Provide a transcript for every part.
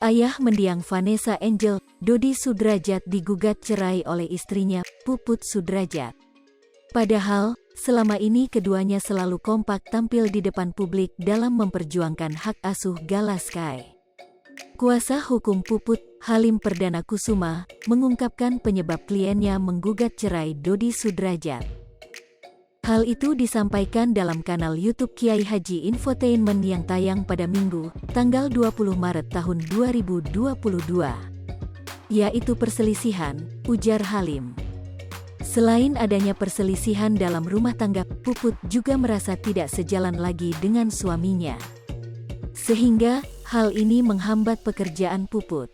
Ayah mendiang Vanessa Angel, Dodi Sudrajat digugat cerai oleh istrinya, Puput Sudrajat. Padahal, selama ini keduanya selalu kompak tampil di depan publik dalam memperjuangkan hak asuh Gala Sky. Kuasa hukum Puput, Halim Perdana Kusuma, mengungkapkan penyebab kliennya menggugat cerai Dodi Sudrajat. Hal itu disampaikan dalam kanal YouTube Kiai Haji Infotainment yang tayang pada Minggu, tanggal 20 Maret tahun 2022. Yaitu perselisihan, ujar Halim. Selain adanya perselisihan dalam rumah tangga, Puput juga merasa tidak sejalan lagi dengan suaminya. Sehingga, hal ini menghambat pekerjaan Puput.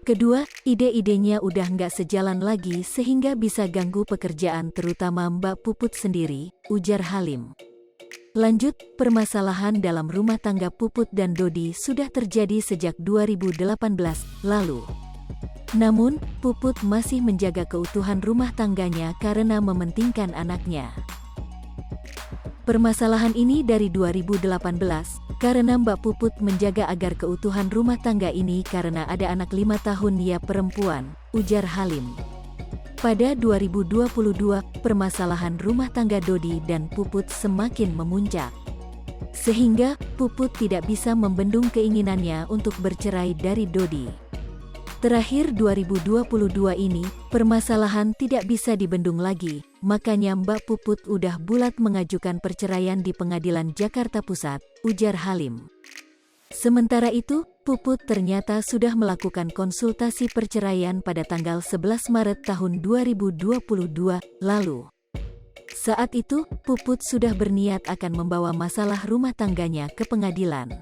Kedua, ide-idenya udah nggak sejalan lagi sehingga bisa ganggu pekerjaan terutama Mbak Puput sendiri, ujar Halim. Lanjut, permasalahan dalam rumah tangga Puput dan Dodi sudah terjadi sejak 2018 lalu. Namun, Puput masih menjaga keutuhan rumah tangganya karena mementingkan anaknya. Permasalahan ini dari 2018, karena Mbak Puput menjaga agar keutuhan rumah tangga ini karena ada anak 5 tahun dia perempuan, ujar Halim. Pada 2022, permasalahan rumah tangga Dodi dan Puput semakin memuncak. Sehingga, Puput tidak bisa membendung keinginannya untuk bercerai dari Dodi. Terakhir 2022 ini, permasalahan tidak bisa dibendung lagi, makanya Mbak Puput udah bulat mengajukan perceraian di Pengadilan Jakarta Pusat, ujar Halim. Sementara itu, Puput ternyata sudah melakukan konsultasi perceraian pada tanggal 11 Maret tahun 2022 lalu. Saat itu, Puput sudah berniat akan membawa masalah rumah tangganya ke pengadilan.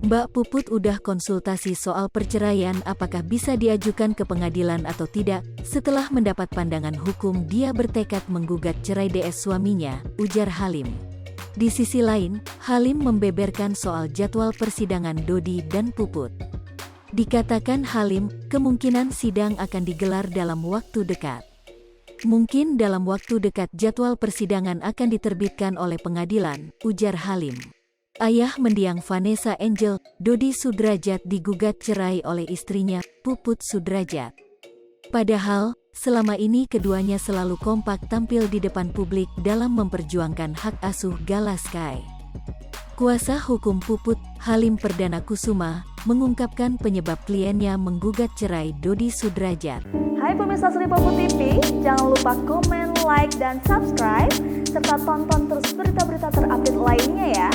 Mbak Puput udah konsultasi soal perceraian apakah bisa diajukan ke pengadilan atau tidak. Setelah mendapat pandangan hukum dia bertekad menggugat cerai DS suaminya, ujar Halim. Di sisi lain, Halim membeberkan soal jadwal persidangan Dodi dan Puput. Dikatakan Halim, kemungkinan sidang akan digelar dalam waktu dekat. Mungkin dalam waktu dekat jadwal persidangan akan diterbitkan oleh pengadilan, ujar Halim. Ayah mendiang Vanessa Angel, Dodi Sudrajat digugat cerai oleh istrinya, Puput Sudrajat. Padahal, selama ini keduanya selalu kompak tampil di depan publik dalam memperjuangkan hak asuh Gala Sky. Kuasa hukum Puput, Halim Perdana Kusuma, mengungkapkan penyebab kliennya menggugat cerai Dodi Sudrajat. Hai pemirsa Sri Puput TV, jangan lupa komen, like, dan subscribe, serta tonton terus berita-berita terupdate lainnya ya.